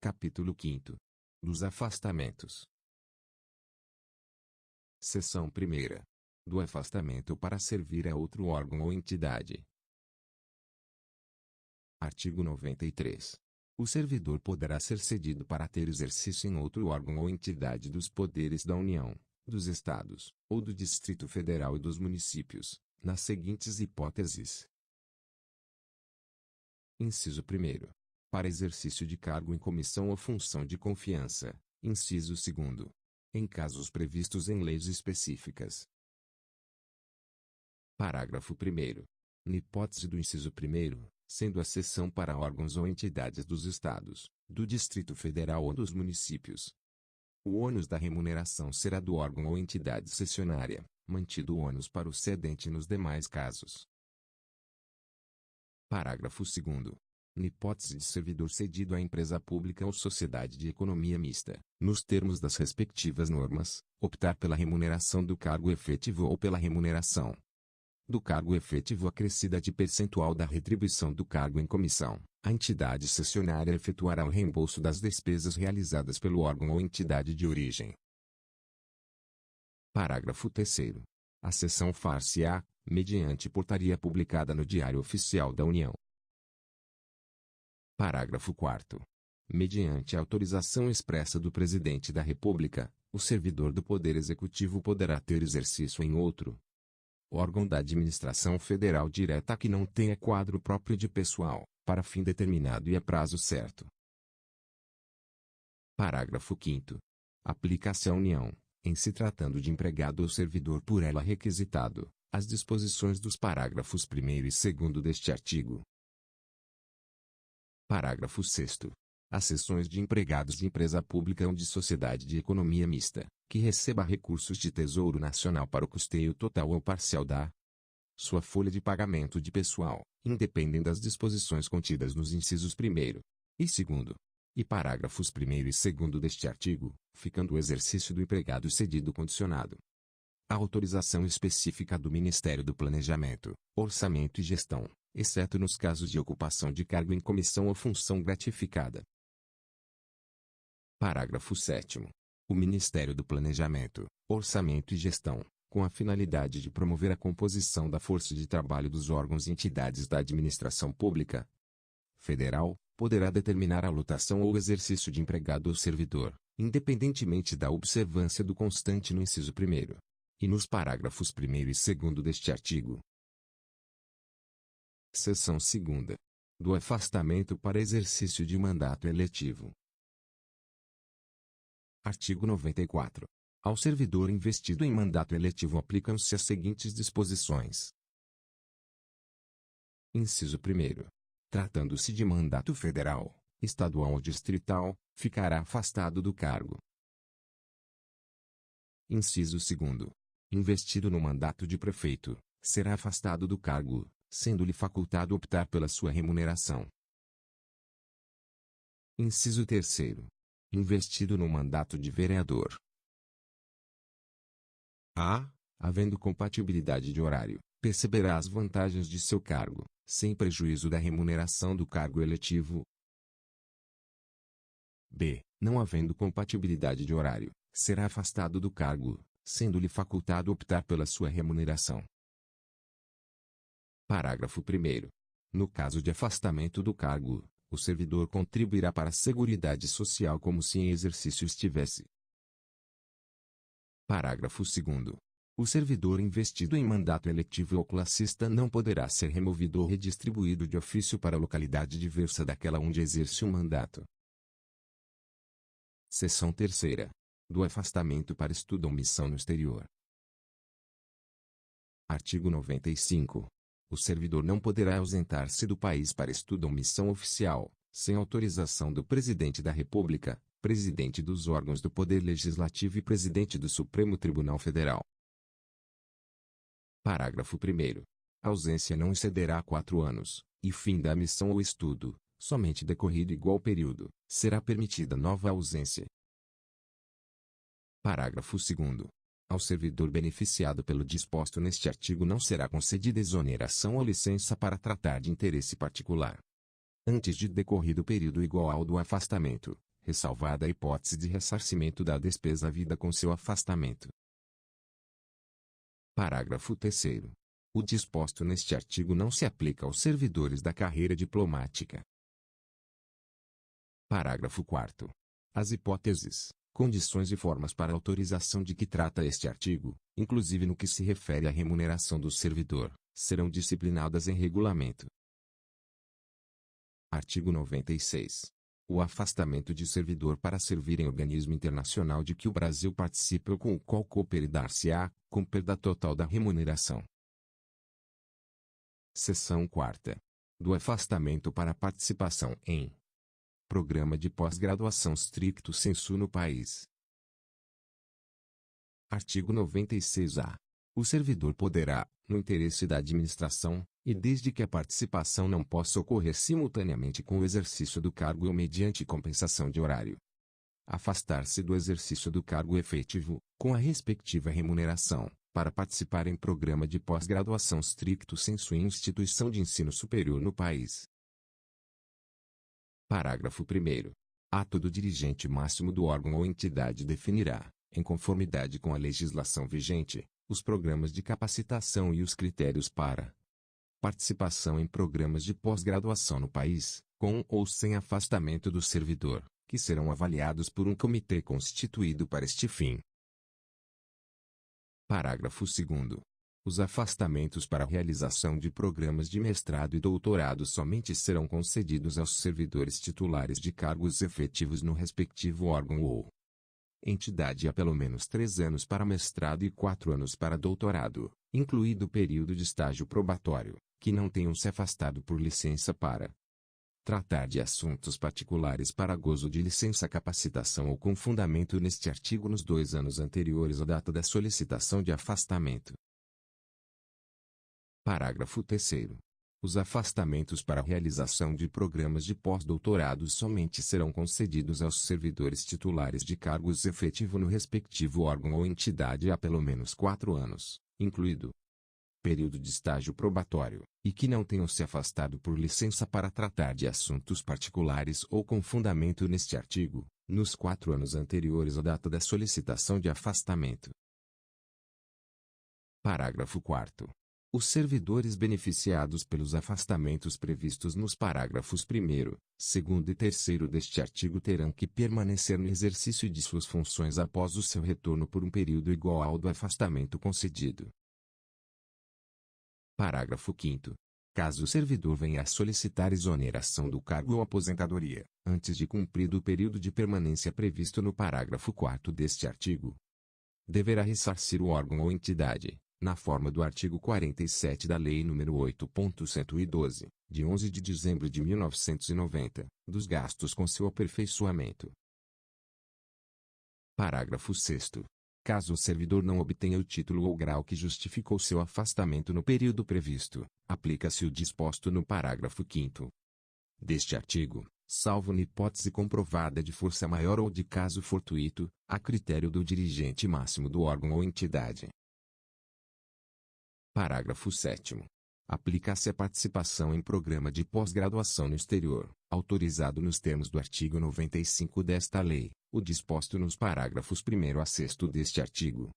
Capítulo 5. Dos afastamentos. Seção 1. Do afastamento para servir a outro órgão ou entidade. Artigo 93. O servidor poderá ser cedido para ter exercício em outro órgão ou entidade dos poderes da União, dos Estados, ou do Distrito Federal e dos municípios, nas seguintes hipóteses. Inciso 1. Para exercício de cargo em comissão ou função de confiança. Inciso 2. Em casos previstos em leis específicas. Parágrafo 1º. Na hipótese do inciso 1º, sendo a cessão para órgãos ou entidades dos Estados, do Distrito Federal ou dos municípios, o ônus da remuneração será do órgão ou entidade cessionária, mantido o ônus para o cedente nos demais casos. Parágrafo 2º. Na hipótese de servidor cedido à empresa pública ou sociedade de economia mista, nos termos das respectivas normas, optar pela remuneração do cargo efetivo ou pela remuneração do cargo efetivo acrescida de percentual da retribuição do cargo em comissão, a entidade cessionária efetuará o reembolso das despesas realizadas pelo órgão ou entidade de origem. Parágrafo 3º. A cessão far-se-á, mediante portaria publicada no Diário Oficial da União. Parágrafo 4º. Mediante autorização expressa do Presidente da República, o servidor do Poder Executivo poderá ter exercício em outro órgão da administração federal direta que não tenha quadro próprio de pessoal, para fim determinado e a prazo certo. Parágrafo 5º. Aplica-se à União, em se tratando de empregado ou servidor por ela requisitado, as disposições dos parágrafos 1º e 2º deste artigo. Parágrafo 6º. As cessões de empregados de empresa pública ou de sociedade de economia mista, que receba recursos de Tesouro Nacional para o custeio total ou parcial da sua folha de pagamento de pessoal, independem das disposições contidas nos incisos 1º e 2º e parágrafos 1º e 2º deste artigo, ficando o exercício do empregado cedido condicionado à autorização específica do Ministério do Planejamento, Orçamento e Gestão, exceto nos casos de ocupação de cargo em comissão ou função gratificada. Parágrafo 7º. O Ministério do Planejamento, Orçamento e Gestão, com a finalidade de promover a composição da força de trabalho dos órgãos e entidades da administração pública federal, poderá determinar a lotação ou exercício de empregado ou servidor, independentemente da observância do constante no inciso 1º e nos parágrafos 1º e 2º deste artigo. Seção 2ª. Do afastamento para exercício de mandato eletivo. Artigo 94. Ao servidor investido em mandato eletivo aplicam-se as seguintes disposições. Inciso 1º. Tratando-se de mandato federal, estadual ou distrital, ficará afastado do cargo. Inciso 2º. Investido no mandato de prefeito, será afastado do cargo, sendo-lhe facultado optar pela sua remuneração. Inciso 3º. Investido no mandato de vereador. A. Havendo compatibilidade de horário, perceberá as vantagens de seu cargo, sem prejuízo da remuneração do cargo eletivo. B. Não havendo compatibilidade de horário, será afastado do cargo, sendo-lhe facultado optar pela sua remuneração. Parágrafo 1º. No caso de afastamento do cargo, o servidor contribuirá para a Seguridade Social como se em exercício estivesse. Parágrafo 2º. O servidor investido em mandato eletivo ou classista não poderá ser removido ou redistribuído de ofício para a localidade diversa daquela onde exerce o mandato. Seção 3ª. Do afastamento para estudo ou missão no exterior. Artigo 95. O servidor não poderá ausentar-se do país para estudo ou missão oficial, sem autorização do Presidente da República, Presidente dos órgãos do Poder Legislativo e Presidente do Supremo Tribunal Federal. Parágrafo 1º. A ausência não excederá 4 anos, e fim da missão ou estudo, somente decorrido igual período, será permitida nova ausência. Parágrafo 2º. Ao servidor beneficiado pelo disposto neste artigo não será concedida exoneração ou licença para tratar de interesse particular. Antes de decorrido período igual ao do afastamento, ressalvada a hipótese de ressarcimento da despesa havida com seu afastamento. Parágrafo 3º. O disposto neste artigo não se aplica aos servidores da carreira diplomática. Parágrafo 4º. As hipóteses, condições e formas para autorização de que trata este artigo, inclusive no que se refere à remuneração do servidor, serão disciplinadas em regulamento. Artigo 96. O afastamento de servidor para servir em organismo internacional de que o Brasil participe ou com o qual coopere dar-se-á, com perda total da remuneração. Seção 4ª. Do afastamento para participação em programa de pós-graduação stricto sensu no país. Artigo 96-A. O servidor poderá, no interesse da administração, e desde que a participação não possa ocorrer simultaneamente com o exercício do cargo ou mediante compensação de horário, afastar-se do exercício do cargo efetivo, com a respectiva remuneração, para participar em programa de pós-graduação stricto sensu em instituição de ensino superior no país. Parágrafo 1º. Ato do dirigente máximo do órgão ou entidade definirá, em conformidade com a legislação vigente, os programas de capacitação e os critérios para participação em programas de pós-graduação no país, com ou sem afastamento do servidor, que serão avaliados por um comitê constituído para este fim. Parágrafo 2º. Os afastamentos para a realização de programas de mestrado e doutorado somente serão concedidos aos servidores titulares de cargos efetivos no respectivo órgão ou entidade há pelo menos 3 anos para mestrado e 4 anos para doutorado, incluído o período de estágio probatório, que não tenham se afastado por licença para tratar de assuntos particulares para gozo de licença capacitação ou com fundamento neste artigo nos 2 anos anteriores à data da solicitação de afastamento. Parágrafo 3º. Os afastamentos para a realização de programas de pós-doutorado somente serão concedidos aos servidores titulares de cargos efetivo no respectivo órgão ou entidade há pelo menos 4 anos, incluído período de estágio probatório, e que não tenham se afastado por licença para tratar de assuntos particulares ou com fundamento neste artigo, nos 4 anos anteriores à data da solicitação de afastamento. Parágrafo 4º. Os servidores beneficiados pelos afastamentos previstos nos parágrafos 1º, 2º e 3º deste artigo terão que permanecer no exercício de suas funções após o seu retorno por um período igual ao do afastamento concedido. Parágrafo 5º. Caso o servidor venha a solicitar exoneração do cargo ou aposentadoria, antes de cumprido o período de permanência previsto no parágrafo 4º deste artigo, deverá ressarcir o órgão ou entidade, na forma do artigo 47 da Lei nº 8.112, de 11 de dezembro de 1990, dos gastos com seu aperfeiçoamento. Parágrafo 6º. Caso o servidor não obtenha o título ou grau que justificou seu afastamento no período previsto, aplica-se o disposto no parágrafo 5º deste artigo, salvo na hipótese comprovada de força maior ou de caso fortuito, a critério do dirigente máximo do órgão ou entidade. Parágrafo 7º. Aplica-se a participação em programa de pós-graduação no exterior, autorizado nos termos do artigo 95 desta lei, o disposto nos parágrafos 1º a 6º deste artigo.